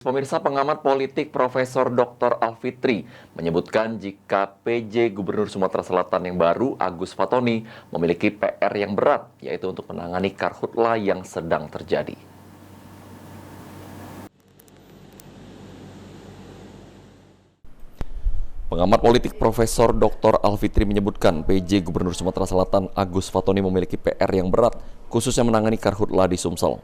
Pemirsa, pengamat politik Profesor Dr. Alfitri menyebutkan jika PJ Gubernur Sumatera Selatan yang baru, Agus Fatoni, memiliki PR yang berat, yaitu untuk menangani karhutla yang sedang terjadi. Pengamat politik Profesor Dr. Alfitri menyebutkan PJ Gubernur Sumatera Selatan, Agus Fatoni, memiliki PR yang berat, khususnya menangani karhutla di Sumsel.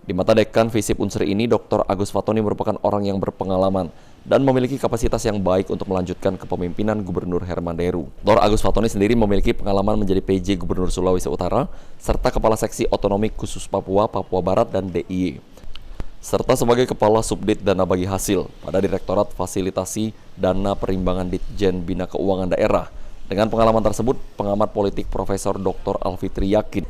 Di mata Dekan Visip Unsri ini, Dr. Agus Fatoni merupakan orang yang berpengalaman dan memiliki kapasitas yang baik untuk melanjutkan kepemimpinan Gubernur Herman Deru. Dr. Agus Fatoni sendiri memiliki pengalaman menjadi PJ Gubernur Sulawesi Utara, serta Kepala Seksi Otonomi Khusus Papua, Papua Barat, dan DIY. Serta sebagai Kepala Subdit Dana Bagi Hasil pada Direktorat Fasilitasi Dana Perimbangan Ditjen Bina Keuangan Daerah. Dengan pengalaman tersebut, pengamat politik Profesor Dr. Alfitri yakin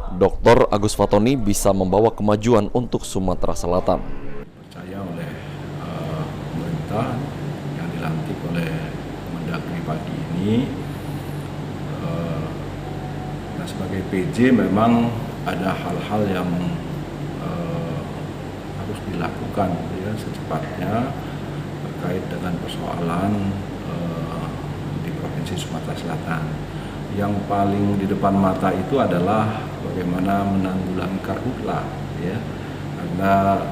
Dr. Agus Fatoni bisa membawa kemajuan untuk Sumatera Selatan. Percaya oleh pemerintah yang dilantik oleh Mendagri pagi ini. Nah, sebagai PJ memang ada hal-hal yang harus dilakukan ya, secepatnya terkait dengan persoalan di Provinsi Sumatera Selatan. Yang paling di depan mata itu adalah bagaimana menanggulangi karhutla, ya, karena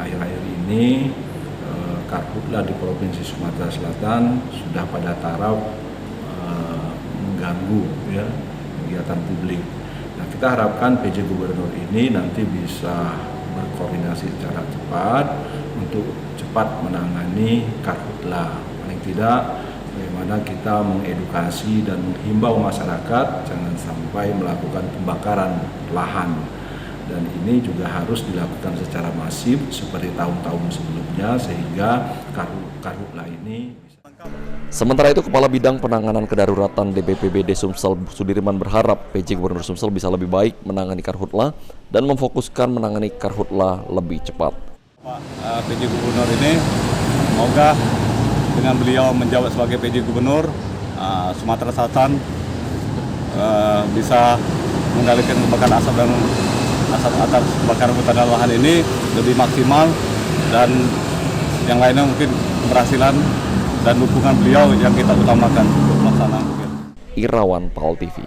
akhir-akhir ini karhutla di Provinsi Sumatera Selatan sudah pada taraf mengganggu ya, kegiatan publik. Nah, kita harapkan PJ Gubernur ini nanti bisa berkoordinasi secara cepat untuk cepat menangani karhutla. Paling tidak bagaimana kita mengedukasi dan menghimbau masyarakat jangan sampai melakukan pembakaran lahan. Dan ini juga harus dilakukan secara masif seperti tahun-tahun sebelumnya sehingga karhutla ini bisa. Sementara itu, Kepala Bidang Penanganan Kedaruratan DBPBD Sumsel Sudirman berharap PJ Gubernur Sumsel bisa lebih baik menangani karhutla dan memfokuskan menangani karhutla lebih cepat. PJ Gubernur ini semoga dengan beliau menjabat sebagai PJ Gubernur Sumatera Selatan bisa mengendalikan kebakaran asap dan asap atas kebakaran hutan dan lahan ini lebih maksimal, dan yang lainnya mungkin keberhasilan dan dukungan beliau yang kita utamakan untuk melaksanakan. Irawan, PAL TV.